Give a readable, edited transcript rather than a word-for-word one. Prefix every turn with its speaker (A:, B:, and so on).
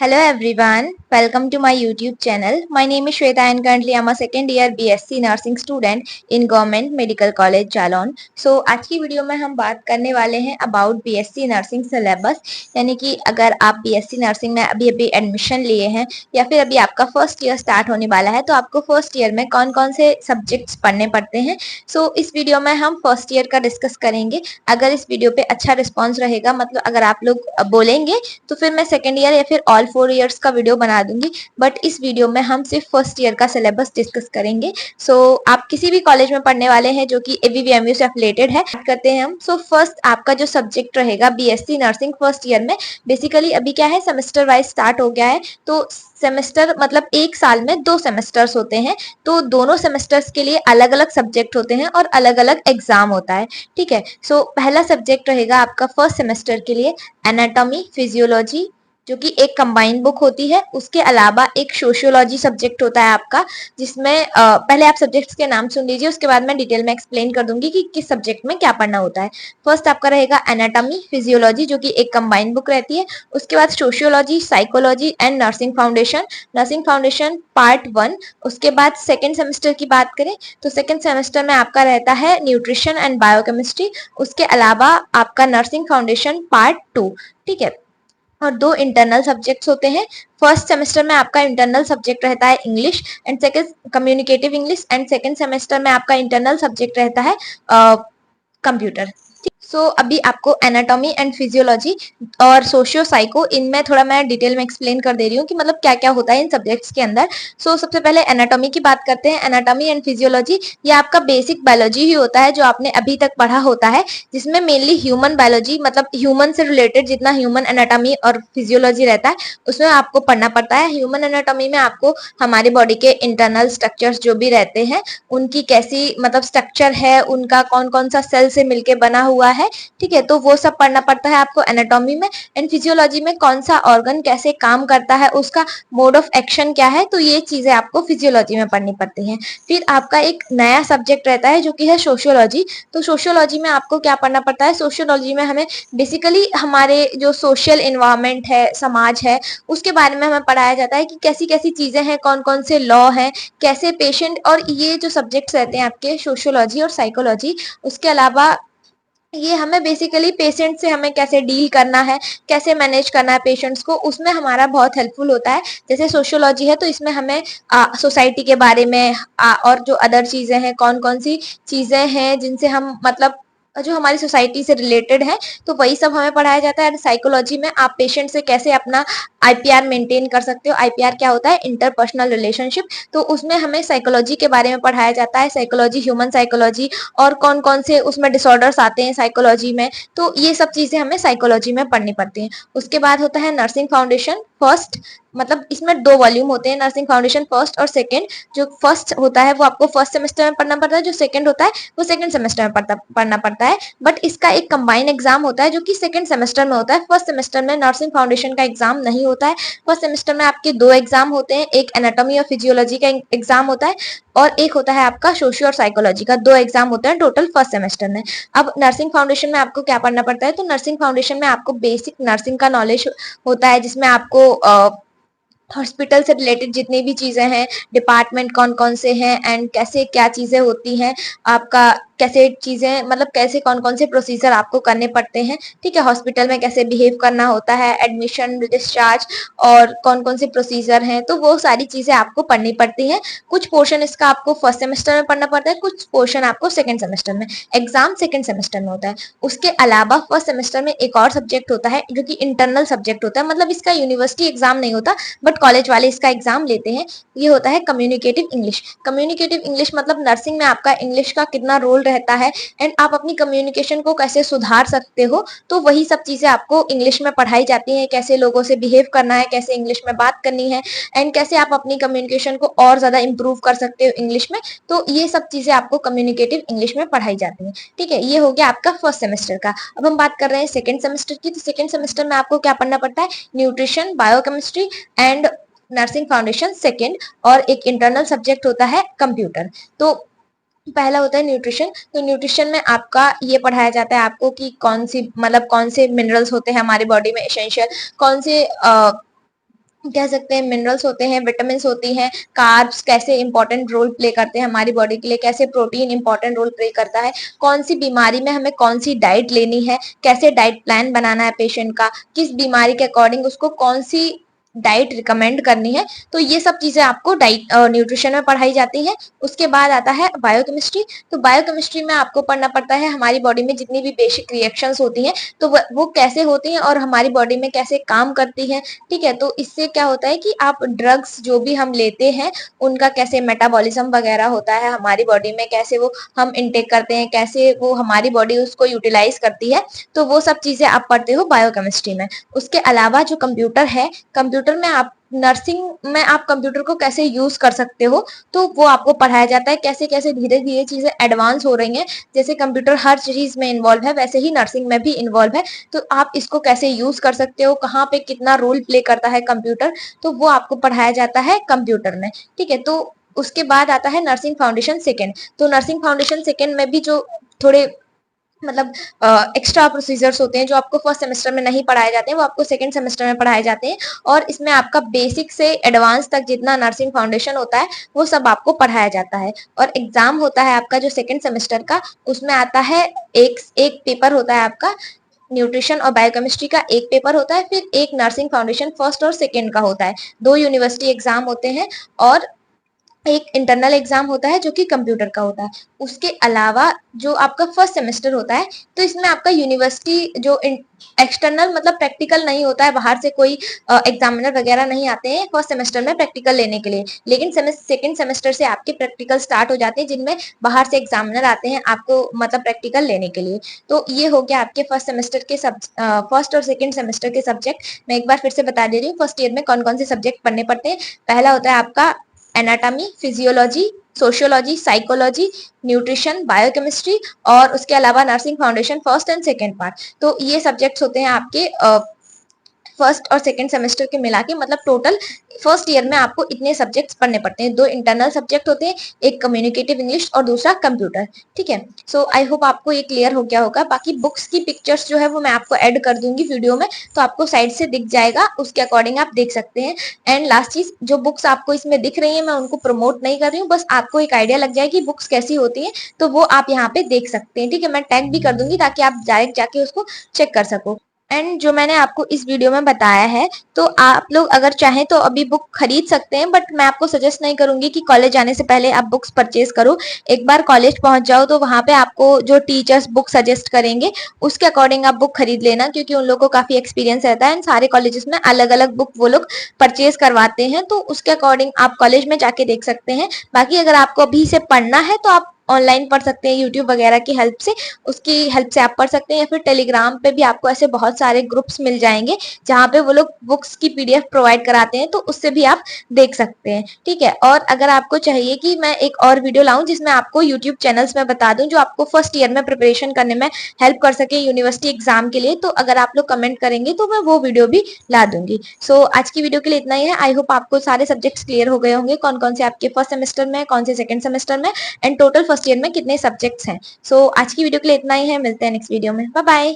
A: Hello everyone, welcome to my YouTube channel. My name is Shweta and currently I'm a second year BSc Nursing student in Government Medical College Jalon. So आज की video में हम बात करने वाले हैं about BSc nursing syllabus, यानी कि अगर आप BSc नर्सिंग में अभी अभी एडमिशन लिए हैं या फिर अभी आपका फर्स्ट ईयर स्टार्ट होने वाला है तो आपको फर्स्ट ईयर में कौन कौन से सब्जेक्ट्स पढ़ने पड़ते हैं। सो इस वीडियो में हम फर्स्ट ईयर का डिस्कस करेंगे। अगर इस वीडियो पे अच्छा रिस्पॉन्स रहेगा, मतलब अगर आप लोग बोलेंगे तो फिर मैं सेकेंड ईयर या फिर ऑल 4 ईयर्स का वीडियो बना दूंगी, बट इस वीडियो में हम सिर्फ फर्स्ट ईयर का सिलेबस डिस्कस करेंगे। सो आप किसी भी कॉलेज में पढ़ने वाले हैं जो कि एबीवीएमयू से एफिलेटेड है, बात करते हैं हम। सो फर्स्ट आपका जो सब्जेक्ट रहेगा बीएससी नर्सिंग फर्स्ट ईयर में, बेसिकली अभी क्या है, सेमेस्टर वाइज स्टार्ट हो गया है। तो सेमेस्टर मतलब एक साल में 2 सेमेस्टर्स होते हैं, तो दोनों सेमेस्टर्स के लिए अलग अलग सब्जेक्ट होते हैं और अलग अलग एग्जाम होता है। ठीक है, सो पहला सब्जेक्ट रहेगा आपका फर्स्ट सेमेस्टर के लिए एनाटॉमी फिजियोलॉजी, जो कि एक कंबाइंड बुक होती है। उसके अलावा एक सोशियोलॉजी सब्जेक्ट होता है आपका, जिसमें पहले आप सब्जेक्ट्स के नाम सुन लीजिए, उसके बाद मैं डिटेल में एक्सप्लेन कर दूंगी कि किस सब्जेक्ट में क्या पढ़ना होता है। फर्स्ट आपका रहेगा एनाटॉमी फिजियोलॉजी, जो कि एक कंबाइंड बुक रहती है। उसके बाद sociology, psychology and nursing foundation part 1। उसके बाद सेकेंड सेमेस्टर की बात करें तो सेकेंड सेमेस्टर में आपका रहता है न्यूट्रिशन एंड बायोकेमिस्ट्री। उसके अलावा आपका नर्सिंग फाउंडेशन पार्ट 2। ठीक है, और 2 इंटरनल सब्जेक्ट्स होते हैं। फर्स्ट सेमेस्टर में आपका इंटरनल सब्जेक्ट रहता है English and second communicative English, and second semester में आपका इंटरनल सब्जेक्ट रहता है कंप्यूटर। सो अभी आपको एनाटॉमी एंड फिजियोलॉजी और सोशियो साइको, इनमें थोड़ा मैं डिटेल में एक्सप्लेन कर दे रही हूँ कि मतलब क्या क्या होता है इन सब्जेक्ट्स के अंदर। सो सबसे पहले एनाटॉमी की बात करते हैं। एनाटॉमी एंड फिजियोलॉजी ये आपका बेसिक बायोलॉजी ही होता है जो आपने अभी तक पढ़ा होता है, जिसमें मेनली ह्यूमन बायोलॉजी, मतलब ह्यूमन से रिलेटेड जितना ह्यूमन एनाटॉमी और फिजियोलॉजी रहता है उसमें आपको पढ़ना पड़ता है। ह्यूमन एनाटॉमी में आपको हमारी बॉडी के इंटरनल स्ट्रक्चर्स जो भी रहते हैं उनकी कैसी मतलब स्ट्रक्चर है, उनका कौन कौन सा सेल से मिलके बना हुआ है, ठीक है, तो वो सब पढ़ना पड़ता है आपको एनाटॉमी में। एंड फिजियोलॉजी में कौन सा ऑर्गन कैसे काम करता है, उसका मोड ऑफ एक्शन क्या है, तो ये चीजें आपको फिजियोलॉजी में पढ़नी पड़ती हैं। फिर आपका एक नया सब्जेक्ट रहता है जो कि है सोशियोलॉजी। तो सोशियोलॉजी में आपको क्या पढ़ना पड़ता है, सोशियोलॉजी में हमें बेसिकली हमारे जो सोशल इन्वायरमेंट है, समाज है, उसके बारे में हमें पढ़ाया जाता है कि कैसी कैसी चीजें हैं, कौन कौन से लॉ हैं, कैसे पेशेंट, और ये जो सब्जेक्ट्स रहते हैं आपके सोशियोलॉजी और साइकोलॉजी, उसके अलावा ये हमें बेसिकली पेशेंट से हमें कैसे डील करना है, कैसे मैनेज करना है पेशेंट्स को, उसमें हमारा बहुत हेल्पफुल होता है। जैसे सोशियोलॉजी है तो इसमें हमें सोसाइटी के बारे में और जो अदर चीजें हैं, कौन कौन सी चीजें हैं जिनसे हम मतलब जो हमारी सोसाइटी से रिलेटेड है, तो वही सब हमें पढ़ाया जाता है। साइकोलॉजी में आप पेशेंट से कैसे अपना आईपीआर मेंटेन कर सकते हो। आईपीआर क्या होता है, इंटरपर्सनल रिलेशनशिप, तो उसमें हमें साइकोलॉजी के बारे में पढ़ाया जाता है। साइकोलॉजी, ह्यूमन साइकोलॉजी, और कौन कौन से उसमें डिसऑर्डर्स आते हैं साइकोलॉजी में, तो ये सब चीजें हमें साइकोलॉजी में पढ़नी पड़ती हैं। उसके बाद होता है नर्सिंग फाउंडेशन फर्स्ट, मतलब इसमें 2 वॉल्यूम होते हैं, नर्सिंग फाउंडेशन फर्स्ट और सेकंड। जो फर्स्ट होता है वो आपको फर्स्ट सेमेस्टर में पढ़ना पड़ता है, जो सेकंड होता है वो सेकंड सेमेस्टर में पढ़ना पड़ता है। बट इसका एक कंबाइन एग्जाम होता है जो कि सेकंड सेमेस्टर में होता है। फर्स्ट सेमेस्टर में नर्सिंग फाउंडेशन का एग्जाम नहीं होता है। फर्स्ट सेमेस्टर में आपके 2 एग्जाम होते हैं, एक एनाटॉमी और फिजियोलॉजी का एग्जाम होता है और एक होता है आपका सोशियो और साइकोलॉजी का। 2 एग्जाम होते हैं टोटल फर्स्ट सेमेस्टर में। अब नर्सिंग फाउंडेशन में आपको क्या पढ़ना पड़ता है, तो नर्सिंग फाउंडेशन में आपको बेसिक नर्सिंग का नॉलेज होता है, जिसमें आपको हॉस्पिटल से रिलेटेड जितनी भी चीजें हैं, डिपार्टमेंट कौन कौन से हैं एंड कैसे क्या चीजें होती हैं, आपका कैसे चीजें मतलब कैसे कौन कौन से प्रोसीजर आपको करने पड़ते हैं, ठीक है, हॉस्पिटल में कैसे बिहेव करना होता है, एडमिशन, डिस्चार्ज, और कौन कौन से प्रोसीजर हैं, तो वो सारी चीजें आपको पढ़नी पड़ती हैं। कुछ पोर्शन इसका आपको फर्स्ट सेमेस्टर में पढ़ना पड़ता है, कुछ पोर्शन आपको सेकंड सेमेस्टर में। एग्जाम सेकंड सेमेस्टर में होता है। उसके अलावा फर्स्ट सेमेस्टर में एक और सब्जेक्ट होता है जो कि इंटरनल सब्जेक्ट होता है, मतलब इसका यूनिवर्सिटी एग्जाम नहीं होता बट कॉलेज वाले इसका एग्जाम लेते हैं। ये होता है कम्युनिकेटिव इंग्लिश। कम्युनिकेटिव इंग्लिश मतलब नर्सिंग में आपका इंग्लिश का कितना रोल रहता है एंड आप अपनी कम्युनिकेशन को कैसे सुधार सकते हो, तो वही सब चीजें आपको इंग्लिश में पढ़ाई जाती हैं। कैसे लोगों से बिहेव करना है, कैसे इंग्लिश में बात करनी है, एंड कैसे आप अपनी कम्युनिकेशन को और ज्यादा इंप्रूव कर सकते हो इंग्लिश में, तो ये सब चीजें आपको कम्युनिकेटिव इंग्लिश में पढ़ाई जाती हैं। ठीक है, ये हो गया आपका फर्स्ट सेमेस्टर का। अब हम बात कर रहे हैं सेकंड सेमेस्टर की। तो सेकंड सेमेस्टर में आपको क्या पढ़ना पड़ता है, nutrition, biochemistry and nursing foundation second, और एक इंटरनल सब्जेक्ट होता है कंप्यूटर। तो पहला होता है न्यूट्रिशन। तो न्यूट्रिशन में आपका ये पढ़ाया जाता है आपको कि कौन सी मतलब कौन से मिनरल्स होते हैं हमारी बॉडी में एसेंशियल, कौन से कह सकते हैं मिनरल्स होते हैं, विटामिन्स होती हैं, कार्ब्स कैसे इंपॉर्टेंट रोल प्ले करते हैं हमारी बॉडी के लिए, कैसे प्रोटीन इंपॉर्टेंट रोल प्ले करता है, कौन सी बीमारी में हमें कौन सी डाइट लेनी है, कैसे डाइट प्लान बनाना है पेशेंट का, किस बीमारी के अकॉर्डिंग उसको कौन सी डाइट रिकमेंड करनी है। तो ये सब चीजें आपको डाइट न्यूट्रिशन में पढ़ाई जाती है। उसके बाद आता है बायोकेमिस्ट्री। तो बायोकेमिस्ट्री में आपको पढ़ना पड़ता है हमारी बॉडी में जितनी भी बेसिक रिएक्शंस होती हैं तो वो कैसे होती हैं और हमारी बॉडी में कैसे काम करती हैं। ठीक है, तो इससे क्या होता है कि आप ड्रग्स जो भी हम लेते हैं उनका कैसे मेटाबॉलिज्म वगैरह होता है हमारी बॉडी में, कैसे वो हम इनटेक करते हैं, कैसे वो हमारी बॉडी उसको यूटिलाइज करती है। तो वो सब चीजें आप पढ़ते हो बायोकेमिस्ट्री में। उसके अलावा जो कंप्यूटर है, कंप्यूटर में आप नर्सिंग में आप कंप्यूटर को कैसे यूज कर सकते हो तो वो आपको पढ़ाया जाता है। कैसे कैसे धीरे धीरे चीजें एडवांस हो रही हैं, जैसे कंप्यूटर हर चीज में इन्वॉल्व है वैसे ही नर्सिंग में भी इन्वॉल्व है। तो आप इसको कैसे यूज कर सकते हो, कहाँ पे कितना रोल प्ले करता है कंप्यूटर, तो वो आपको पढ़ाया जाता है कंप्यूटर में। ठीक है, तो उसके बाद आता है नर्सिंग फाउंडेशन सेकेंड। तो नर्सिंग फाउंडेशन सेकेंड में भी जो थोड़े मतलब एक्स्ट्रा प्रोसीजर्स होते हैं जो आपको फर्स्ट सेमेस्टर में नहीं पढ़ाए जाते हैं वो आपको सेकंड सेमेस्टर में पढ़ाए जाते हैं। और इसमें आपका बेसिक से एडवांस तक जितना नर्सिंग फाउंडेशन होता है वो सब आपको पढ़ाया जाता है। और एग्जाम होता है आपका जो सेकंड सेमेस्टर का, उसमें आता है एक एक पेपर होता है आपका न्यूट्रिशन और बायोकेमिस्ट्री का, एक पेपर होता है, फिर एक नर्सिंग फाउंडेशन फर्स्ट और सेकेंड का होता है। 2 यूनिवर्सिटी एग्जाम होते हैं और एक इंटरनल एग्जाम होता है जो कि कंप्यूटर का होता है। उसके अलावा जो आपका फर्स्ट सेमेस्टर होता है तो इसमें आपका यूनिवर्सिटी जो एक्सटर्नल मतलब प्रैक्टिकल नहीं होता है, बाहर से कोई एग्जामिनर वगैरह नहीं आते हैं फर्स्ट सेमेस्टर में प्रैक्टिकल लेने के लिए। लेकिन सेकंड सेमेस्टर से आपके प्रैक्टिकल स्टार्ट हो जाते हैं जिनमें बाहर से एग्जामिनर आते हैं आपको मतलब प्रैक्टिकल लेने के लिए। तो ये हो गया आपके फर्स्ट सेमेस्टर के फर्स्ट और सेकेंड सेमेस्टर के सब्जेक्ट। मैं एक बार फिर से बता दे रही हूँ फर्स्ट ईयर में कौन कौन से सब्जेक्ट पढ़ने पड़ते हैं। पहला होता है आपका anatomy, physiology, sociology, psychology, nutrition, biochemistry और उसके अलावा nursing foundation first and second part. तो ये सब्जेक्ट्स होते हैं आपके फर्स्ट और सेकंड सेमेस्टर के मिला के, मतलब टोटल फर्स्ट ईयर में आपको इतने सब्जेक्ट्स पढ़ने पड़ते हैं। 2 इंटरनल सब्जेक्ट होते हैं, एक कम्युनिकेटिव इंग्लिश और दूसरा कंप्यूटर। ठीक है, सो आई होप आपको ये क्लियर हो गया होगा। बाकी बुक्स की पिक्चर्स जो है वो मैं आपको ऐड कर दूंगी वीडियो में, तो आपको साइड से दिख जाएगा, उसके अकॉर्डिंग आप देख सकते हैं। एंड लास्ट चीज, जो बुक्स आपको इसमें दिख रही है मैं उनको प्रमोट नहीं कर रही हूँ, बस आपको एक आइडिया लग जाए कि बुक्स कैसी होती है, तो वो आप यहाँ पे देख सकते हैं। ठीक है, मैं टैग भी कर दूंगी ताकि आप डायरेक्ट जाके उसको चेक कर सको। एंड जो मैंने आपको इस वीडियो में बताया है तो आप लोग अगर चाहें तो अभी बुक खरीद सकते हैं, बट मैं आपको सजेस्ट नहीं करूंगी कि कॉलेज जाने से पहले आप बुक्स परचेज करो। एक बार कॉलेज पहुंच जाओ तो वहां पे आपको जो टीचर्स बुक सजेस्ट करेंगे उसके अकॉर्डिंग आप बुक खरीद लेना, क्योंकि उन लोगों को काफी एक्सपीरियंस रहता है एंड सारे कॉलेजेस में अलग अलग बुक वो लोग परचेज करवाते हैं। तो उसके अकॉर्डिंग आप कॉलेज में जाके देख सकते हैं। बाकी अगर आपको अभी से पढ़ना है तो आप ऑनलाइन पढ़ सकते हैं यूट्यूब वगैरह की हेल्प से, उसकी हेल्प से आप पढ़ सकते हैं, या फिर टेलीग्राम पे भी आपको ऐसे बहुत सारे ग्रुप्स मिल जाएंगे जहाँ पे वो लोग बुक्स की पीडीएफ प्रोवाइड कराते हैं, तो उससे भी आप देख सकते हैं। ठीक है, और अगर आपको चाहिए कि मैं एक और वीडियो लाऊं जिसमें आपको यूट्यूब चैनल्स में बता दूं जो आपको फर्स्ट ईयर में प्रिपरेशन करने में हेल्प कर सके यूनिवर्सिटी एग्जाम के लिए, तो अगर आप लोग कमेंट करेंगे तो मैं वो वीडियो भी ला दूंगी। सो आज की वीडियो के लिए इतना ही है। आई होप आपको सारे सब्जेक्ट्स क्लियर हो गए होंगे, कौन कौन से आपके फर्स्ट सेमेस्टर में, कौन से सेकंड सेमेस्टर में एंड टोटल फर्स्ट ईयर में कितने सब्जेक्ट्स हैं। सो आज की वीडियो के लिए इतना ही है, मिलते हैं नेक्स्ट वीडियो में, बाय बाय।